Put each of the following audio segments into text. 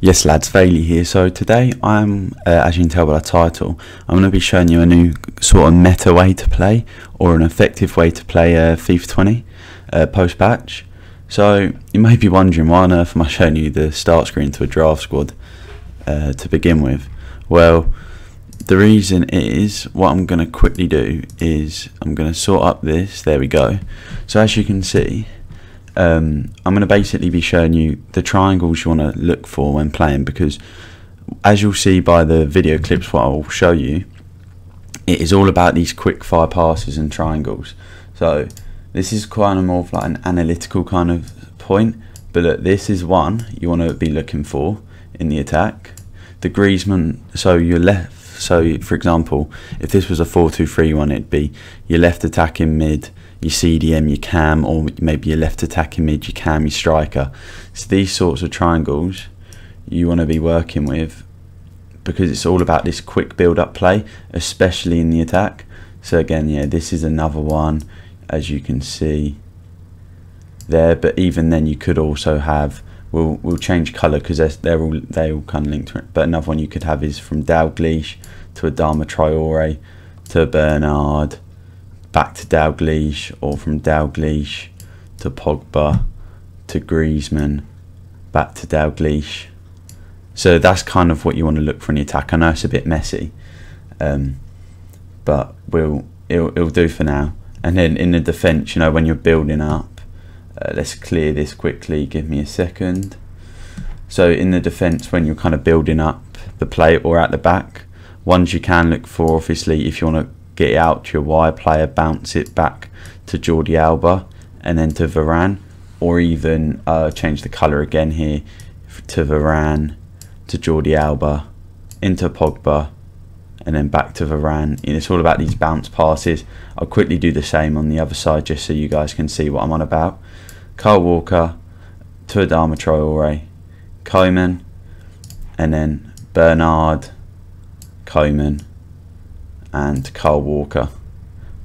Yes lads, Vailey here. So today I'm, as you can tell by the title, I'm going to be showing you a new sort of meta way to play, or an effective way to play FIFA 20 post-patch. So you may be wondering, why on earth am I showing you the start screen to a draft squad to begin with? Well, the reason is, what I'm going to quickly do is I'm going to sort up this, there we go. So as you can see, I'm going to basically be showing you the triangles you want to look for when playing, because as you'll see by the video clips what I'll show you, it is all about these quick fire passes and triangles. So this is kind of more of like an analytical kind of point, but look, this is one you want to be looking for in the attack. The Griezmann, so your left, so for example, if this was a 4-2-3-1, it'd be your left attacking mid, your CDM, your cam, or maybe your left attacking mid, your cam, your striker. So these sorts of triangles you want to be working with, because it's all about this quick build-up play, especially in the attack. So again, yeah, this is another one, as you can see there. But even then, you could also have, we'll change colour because they all kind of linked to it. But another one you could have is from Dalglish to Adama Traore to Bernard, back to Dalglish, or from Dalglish to Pogba to Griezmann, back to Dalglish. So that's kind of what you want to look for in the attack. I know it's a bit messy, but it'll do for now. And then in the defence, you know, when you're building up, let's clear this quickly, give me a second. So in the defence, when you're kind of building up the play or at the back, ones you can look for, obviously, if you want to get it out to your wide player, bounce it back to Jordi Alba and then to Varane, or even change the colour again here to Varane, to Jordi Alba, into Pogba, and then back to Varane. And it's all about these bounce passes. I'll quickly do the same on the other side just so you guys can see what I'm on about. Kyle Walker to Adama Traore, Koeman, and then Bernard, Koeman, and Kyle Walker.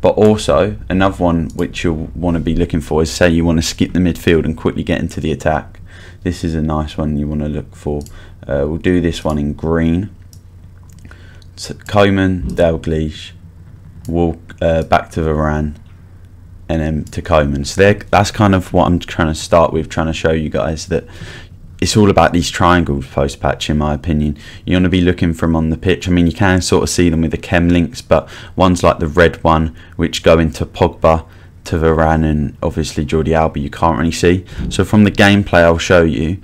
But also another one which you'll want to be looking for is, say you want to skip the midfield and quickly get into the attack. This is a nice one you want to look for. We'll do this one in green. So Koeman, Dalglish, back to Varane, and then to Koeman. So that's kind of what I'm trying to start with, trying to show you guys that it's all about these triangles post-patch, in my opinion. You want to be looking for them on the pitch. I mean, you can sort of see them with the chem links, but ones like the red one, which go into Pogba, to Varane, and obviously Jordi Alba, you can't really see. So from the gameplay I'll show you,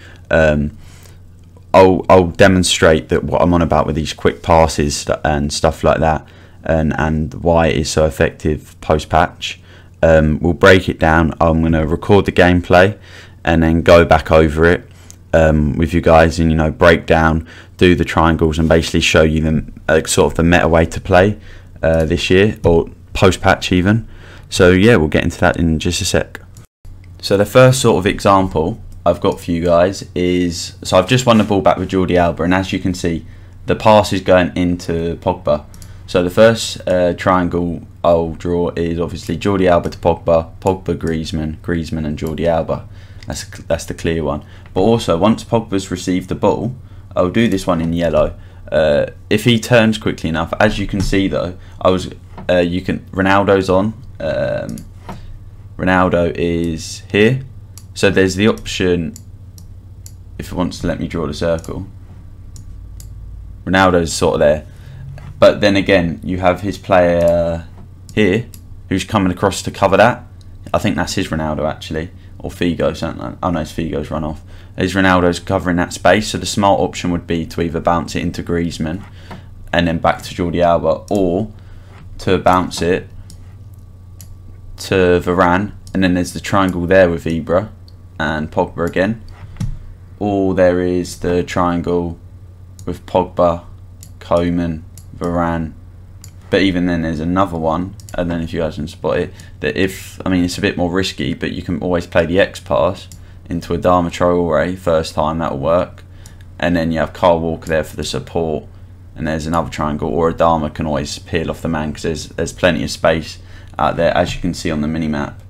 I'll demonstrate that what I'm on about with these quick passes and stuff like that, and why it is so effective post-patch. We'll break it down. I'm going to record the gameplay and then go back over it with you guys, and, you know, break down, do the triangles, and basically show you them sort of the meta way to play this year, or post-patch even. So yeah, we'll get into that in just a sec. So the first sort of example I've got for you guys is, so I've just won the ball back with Jordi Alba, and as you can see, the pass is going into Pogba. So the first triangle I'll draw is obviously Jordi Alba to Pogba, Pogba, Griezmann, Griezmann and Jordi Alba. That's the clear one. But also, once Pogba's received the ball, I'll do this one in yellow. If he turns quickly enough, as you can see though, Ronaldo's on. Ronaldo is here. So there's the option, if it wants to let me draw the circle, Ronaldo's sort of there. But then again, you have his player here, who's coming across to cover that. I think that's his Ronaldo actually. Or Figo, something like that. Oh no, it's Figo's run off. His Ronaldo's covering that space, so the smart option would be to either bounce it into Griezmann and then back to Jordi Alba, or to bounce it to Varane, and then there's the triangle there with Ibra and Pogba again. Or there is the triangle with Pogba, Koeman, Varane. But even then, there's another one, and then if you guys can spot it, that I mean, it's a bit more risky, but you can always play the X pass into Adama Traore first time, that'll work. And then you have Kyle Walker there for the support, and there's another triangle, or Adama can always peel off the man, because there's plenty of space out there, as you can see on the mini-map.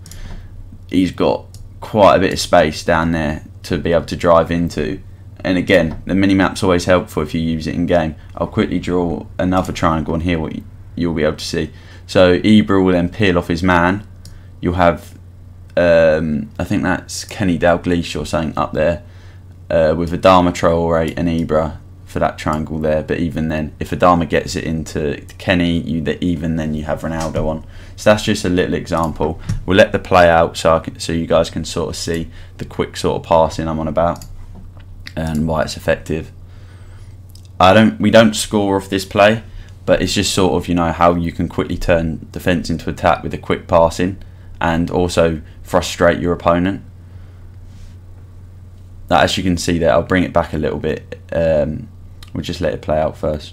He's got quite a bit of space down there to be able to drive into, And again, the mini-map's always helpful if you use it in game. I'll quickly draw another triangle and here what you'll be able to see. So Ibra will then peel off his man. You'll have, I think that's Kenny Dalglish or something up there, with Adama Traore and Ibra for that triangle there. But even then, if Adama gets it into Kenny, even then you have Ronaldo on. So that's just a little example. We'll let the play out so you guys can sort of see the quick sort of passing I'm on about and why it's effective. We don't score off this play, but it's just sort of, you know, how you can quickly turn defence into attack with a quick passing and also frustrate your opponent. Now, as you can see there, I'll bring it back a little bit. We'll just let it play out first.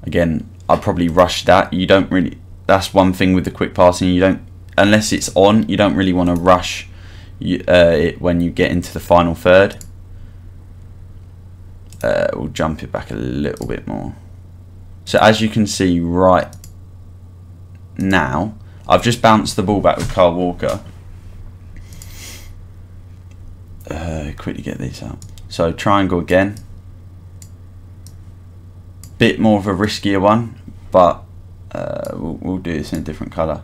Again, I'll probably rush that. You don't really, that's one thing with the quick passing, you don't, unless it's on, you don't really want to rush it when you get into the final third. We'll jump it back a little bit more. So as you can see right now, I've just bounced the ball back with Kyle Walker. Quickly get this out. So triangle again. Bit more of a riskier one, but we'll do this in a different colour.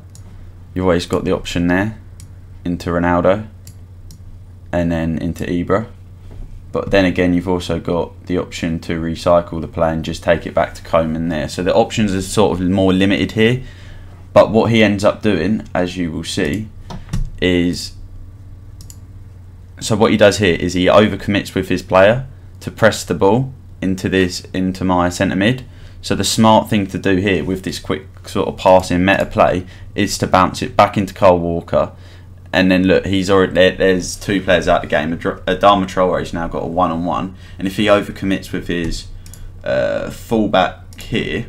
You've always got the option there into Ronaldo and then into Ibra. But then again, you've also got the option to recycle the play and just take it back to Coleman there. So the options are sort of more limited here. But what he ends up doing, as you will see, is... So what he does here is he overcommits with his player to press the ball into my centre mid. So the smart thing to do here with this quick sort of passing meta play is to bounce it back into Kyle Walker. And then look, he's already there's two players out of the game. Adama Traore's now got a one-on-one, and if he overcommits with his fullback here,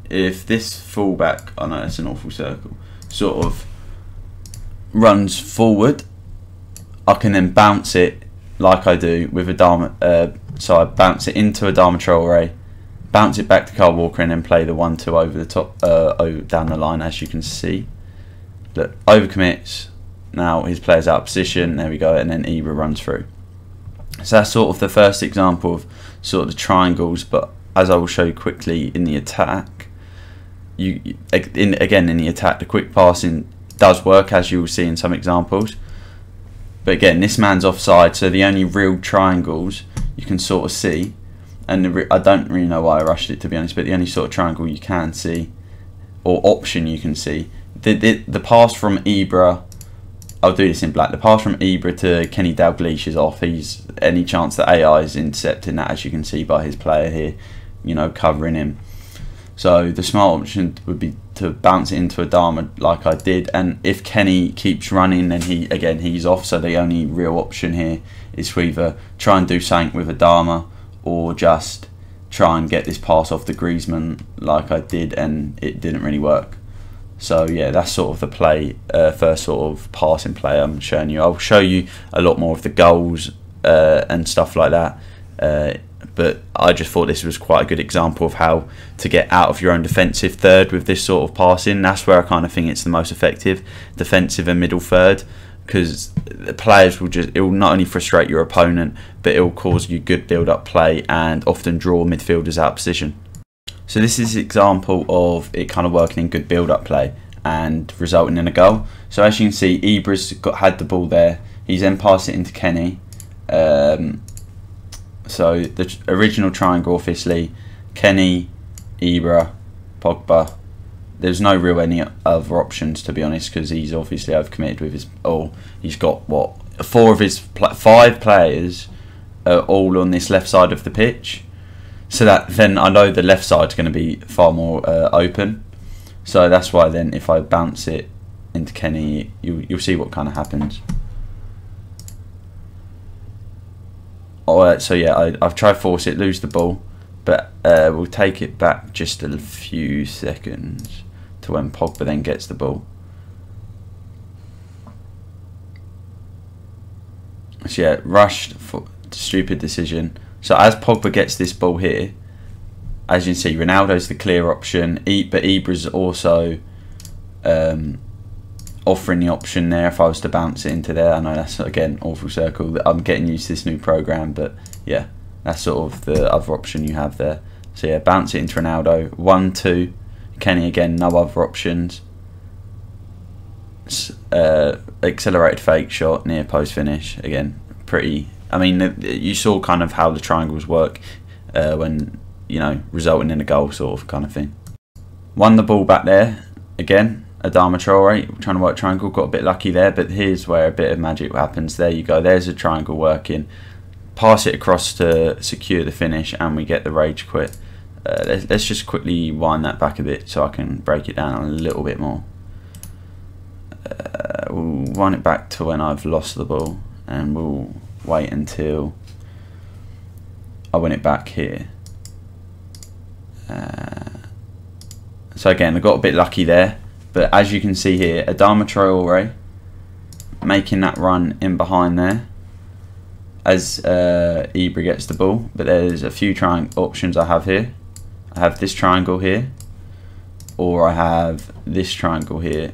if this fullback, oh no, that's an awful circle, sort of runs forward, I can then bounce it like I do with Adama. So I bounce it into Adama Traore, bounce it back to Kyle Walker, and then play the 1-2 over the top, down the line, as you can see. Look, overcommits. Now his player's out of position, there we go, and then Ibra runs through. So that's sort of the first example of sort of the triangles, but as I will show you quickly in the attack, again in the attack, the quick passing does work, as you will see in some examples. But again, this man's offside, so the only real triangles you can sort of see, and I don't really know why I rushed it, to be honest, but the only sort of triangle you can see, or option you can see, the pass from Ibra, I'll do this in black. The pass from Ibra to Kenny Dalglish is off. He's any chance that AI is intercepting that, as you can see by his player here, you know, covering him. So the smart option would be to bounce it into Adama like I did, and if Kenny keeps running, then he's off. So the only real option here is to either try and do something with Adama or just try and get this pass off to Griezmann like I did, and it didn't really work. So yeah, that's sort of the play, first sort of passing play I'm showing you. I'll show you a lot more of the goals and stuff like that. But I just thought this was quite a good example of how to get out of your own defensive third with this sort of passing. That's where I kind of think it's the most effective, defensive and middle third, because the players will it will not only frustrate your opponent, but it will cause you good build-up play and often draw midfielders out of position. So this is an example of it kind of working in good build-up play and resulting in a goal. So as you can see, Ibra's had the ball there. He's then passed it into Kenny. So the original triangle, obviously, Kenny, Ibra, Pogba. There's no real any other options, to be honest, because he's obviously overcommitted with his. Oh, he's got what, 4 of his 5 players are all on this left side of the pitch. So that then I know the left side's going to be far more open. So that's why then if I bounce it into Kenny, you'll see what kind of happens. Alright, so yeah, I've tried to force it, lose the ball, but we'll take it back just a few seconds to when Pogba then gets the ball. So yeah, rushed, stupid decision. So as Pogba gets this ball here, as you can see, Ronaldo's the clear option, but Ibra's also offering the option there if I was to bounce it into there. I know that's, again, awful circle. I'm getting used to this new program, but yeah, that's sort of the other option you have there. So yeah, bounce it into Ronaldo. 1-2. Kenny again, no other options. Accelerated fake shot, near post finish. Again, pretty. I mean, you saw kind of how the triangles work when, you know, resulting in a goal, sort of kind of thing. Won the ball back there. Again, Adama Traore trying to work triangle. Got a bit lucky there, but here's where a bit of magic happens. There you go. There's a triangle working. Pass it across to secure the finish, and we get the rage quit. Let's just quickly wind that back a bit so I can break it down a little bit more. We'll wind it back to when I've lost the ball, and we'll wait until I win it back here. So again, I got a bit lucky there, but as you can see here, Adama Traore making that run in behind there as Ibra gets the ball. But there's a few options I have here. I have this triangle here, or I have this triangle here.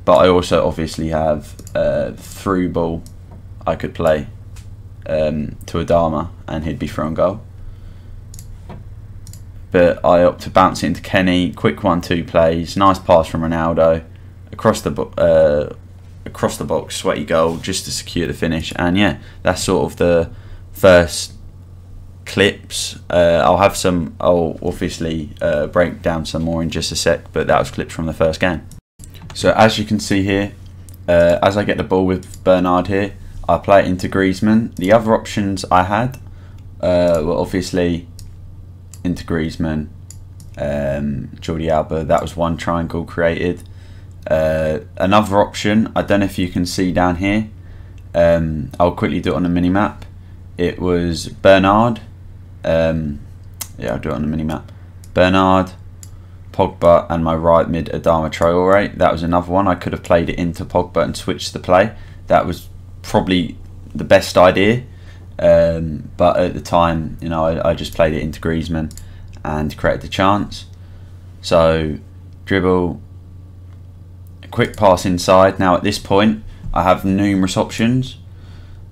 But I also obviously have through ball I could play to Adama and he'd be through on goal. But I opt to bounce it into Kenny. Quick 1-2 plays, nice pass from Ronaldo across the box, sweaty goal just to secure the finish. And yeah, that's sort of the first clips. I'll obviously break down some more in just a sec, but that was clips from the first game. So as you can see here, as I get the ball with Bernard here, I play it into Griezmann. The other options I had were obviously into Griezmann, Jordi Alba. That was one triangle created. Another option, I don't know if you can see down here, I'll quickly do it on the mini map. It was Bernard, yeah, I'll do it on the mini map. Bernard, Pogba, and my right mid Adama Traore. That was another one. I could have played it into Pogba and switched the play. That was probably the best idea, but at the time, you know, I just played it into Griezmann and created the chance. So dribble, quick pass inside. Now at this point I have numerous options.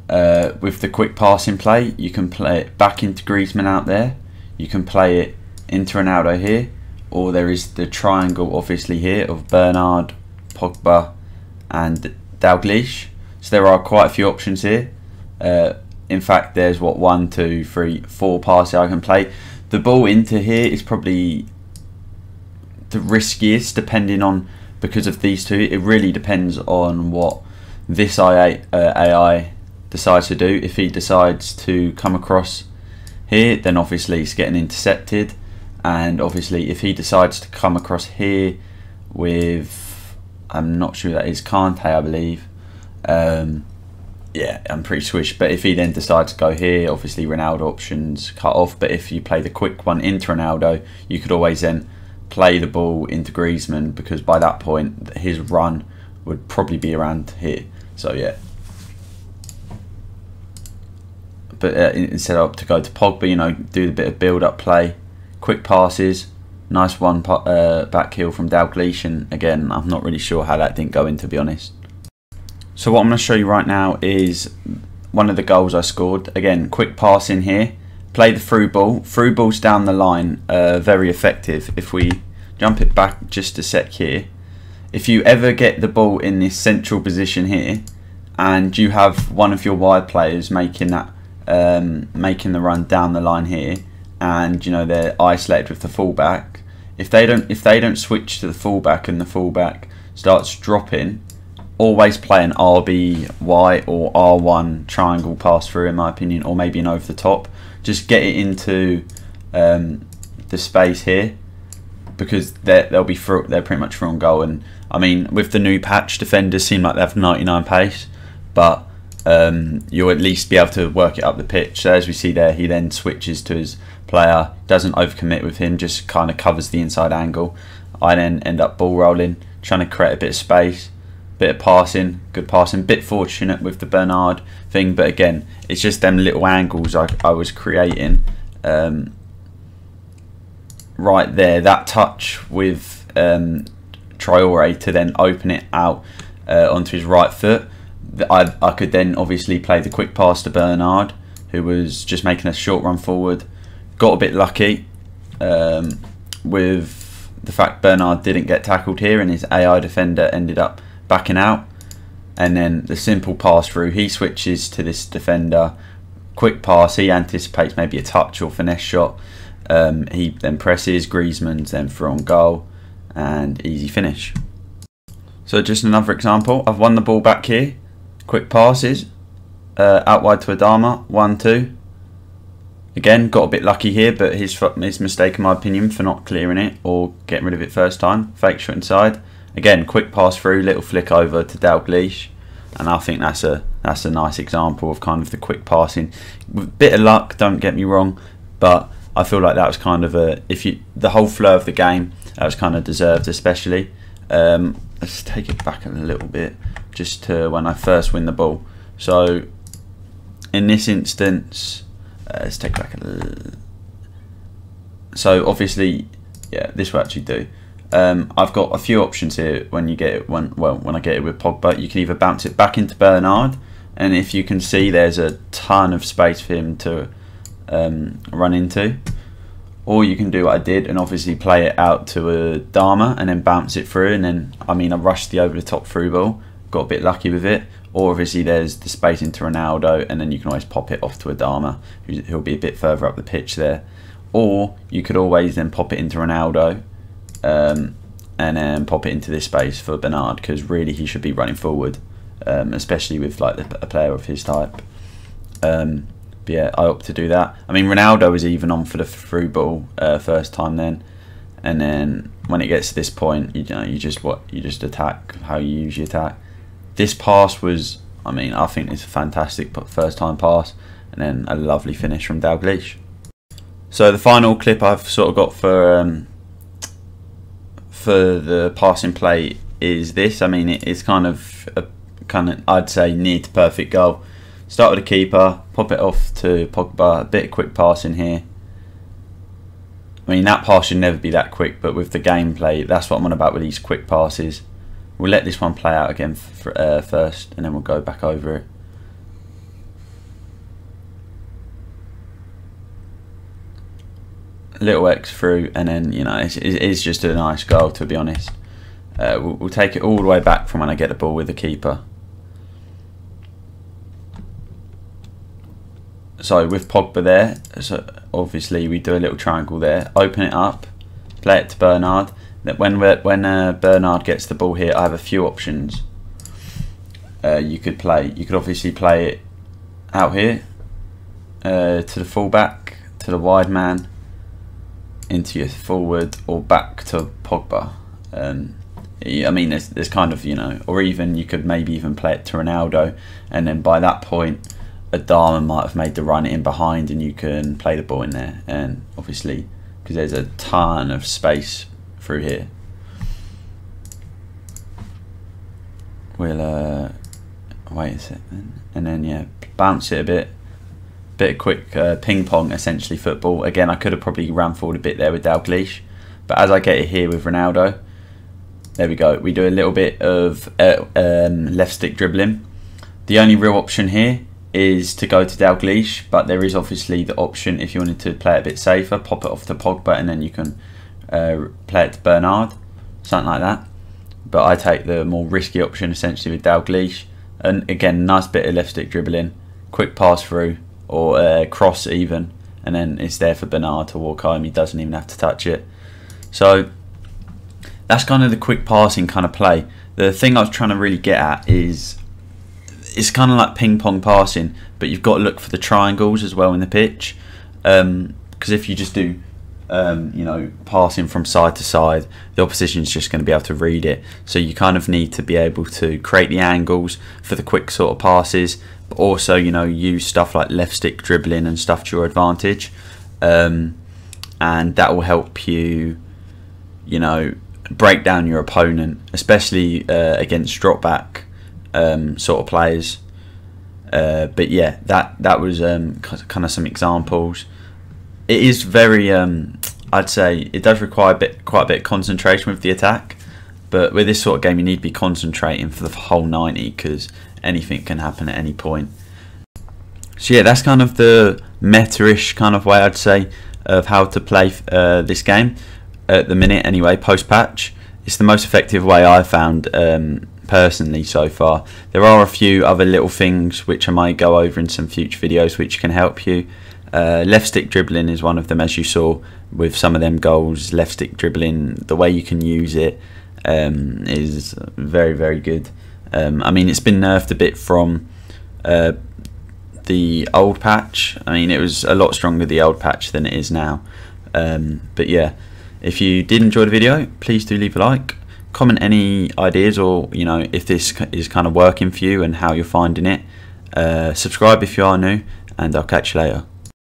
With the quick passing play, you can play it back into Griezmann out there, you can play it into Ronaldo here, or there is the triangle obviously here of Bernard, Pogba and Dalglish. So there are quite a few options here. In fact, there's what, 1, 2, 3, 4 passes I can play. The ball into here is probably the riskiest, depending on, because of these two. It really depends on what this AI decides to do. If he decides to come across here, then obviously it's getting intercepted. And obviously if he decides to come across here with, I'm not sure who that is, Kante I believe, yeah, I'm pretty swish. But if he then decides to go here, obviously Ronaldo options cut off. But if you play the quick one into Ronaldo, you could always then play the ball into Griezmann, because by that point his run would probably be around here. So yeah, but instead of to go to Pogba, you know, do a bit of build up play, quick passes, nice one back heel from Dalglish, and again I'm not really sure how that didn't go in, to be honest. So what I'm going to show you right now is one of the goals I scored. Again, quick pass in here, play the through balls down the line, very effective. If we jump it back just a sec here, if you ever get the ball in this central position here and you have one of your wide players making that making the run down the line here, and you know they're isolated with the fullback, if they don't switch to the fullback and the fullback starts dropping, always play an RBY or R1 triangle pass through, in my opinion, or maybe an over the top. Just get it into the space here, because they'll be through, they're pretty much through on goal. And I mean, with the new patch, defenders seem like they have 99 pace, but you'll at least be able to work it up the pitch. So as we see there, he then switches to his player, doesn't overcommit with him, just kind of covers the inside angle. I then end up ball rolling, trying to create a bit of space, bit of passing, good passing, bit fortunate with the Bernard thing, but again, it's just them little angles I was creating right there. That touch with Traore to then open it out onto his right foot. I could then obviously play the quick pass to Bernard, who was just making a short run forward. Got a bit lucky with the fact Bernard didn't get tackled here, and his AI defender ended up backing out. And then the simple pass through, he switches to this defender, quick pass, he anticipates maybe a touch or finesse shot. He then presses, Griezmann's then through on goal, and easy finish. So just another example, I've won the ball back here, quick passes, out wide to Adama, 1-2. Again, got a bit lucky here, but his mistake in my opinion for not clearing it or getting rid of it first time. Fake shot inside. Again, quick pass through, little flick over to Dalglish, and I think that's a nice example of kind of the quick passing. With a bit of luck, don't get me wrong, but I feel like that was kind of the whole flow of the game, that was kind of deserved, especially. Let's take it back a little bit, just to when I first win the ball. So in this instance, let's take it back a little. So obviously, yeah, this will actually do. I've got a few options here when you get it. When I get it with Pogba, you can either bounce it back into Bernard, and if you can see, there's a ton of space for him to run into, or you can do what I did and obviously play it out to a Dama and then bounce it through. And then, I mean, I rushed the over the top through ball, got a bit lucky with it. Or obviously there's the space into Ronaldo, and then you can always pop it off to Adama, who'll be a bit further up the pitch there. Or you could always then pop it into Ronaldo, and then pop it into this space for Bernard, because really he should be running forward, especially with like a player of his type. But yeah, I opt to do that. I mean, Ronaldo was even on for the through ball first time then, and then when it gets to this point, you just attack how you usually attack. This pass was, I mean, I think it's a fantastic first time pass, and then a lovely finish from Dalglish. So the final clip I've sort of got for the passing play is this. I mean, it's kind of I'd say near to perfect goal. Start with the keeper, pop it off to Pogba, a bit of quick passing here. I mean, that pass should never be that quick, but with the gameplay, that's what I'm on about with these quick passes. We'll let this one play out again first, and then we'll go back over it. Little X through, and then, you know, it's just a nice goal, to be honest. We'll take it all the way back from when I get the ball with the keeper. So with Pogba there, so obviously we do a little triangle there, open it up, play it to Bernard. That when Bernard gets the ball here, I have a few options. You could obviously play it out here to the fullback, to the wide man, into your forward, or back to Pogba. I mean, there's kind of, you know, or even you could maybe even play it to Ronaldo, and then by that point, Adama might have made the run in behind, and you can play the ball in there. And obviously, because there's a ton of space through here, we'll wait a second, and then yeah, bounce it a bit of quick ping pong, essentially football. Again, I could have probably ran forward a bit there with Dalglish, but as I get it here with Ronaldo, there we go. We do a little bit of left stick dribbling. The only real option here is to go to Dalglish, but there is obviously the option, if you wanted to play it a bit safer, pop it off to Pogba, and then you can play it to Bernard, something like that. But I take the more risky option, essentially, with Dalglish. And again, nice bit of left stick dribbling, quick pass through, or cross even, and then it's there for Bernard to walk home. He doesn't even have to touch it. So that's kind of the quick passing kind of play. The thing I was trying to really get at is, it's kind of like ping pong passing, but you've got to look for the triangles as well in the pitch, because if you just do you know, passing from side to side, the opposition's just going to be able to read it. So you kind of need to be able to create the angles for the quick sort of passes, but also, you know, use stuff like left stick dribbling and stuff to your advantage, and that will help you, you know, break down your opponent, especially against drop back sort of players. But yeah, that was kind of some examples. It is very, I'd say it does require quite a bit of concentration with the attack. But with this sort of game, you need to be concentrating for the whole 90 because anything can happen at any point. So yeah, that's kind of the meta-ish kind of way, I'd say, of how to play this game at the minute anyway, post-patch. It's the most effective way I've found personally so far. There are a few other little things which I might go over in some future videos which can help you. Left stick dribbling is one of them, as you saw with some of them goals. Left stick dribbling, the way you can use it is very, very good. I mean, it's been nerfed a bit from the old patch. I mean, it was a lot stronger the old patch than it is now. But yeah, if you did enjoy the video, please do leave a like, comment any ideas, or you know, if this is kind of working for you and how you're finding it. Subscribe if you are new, and I'll catch you later.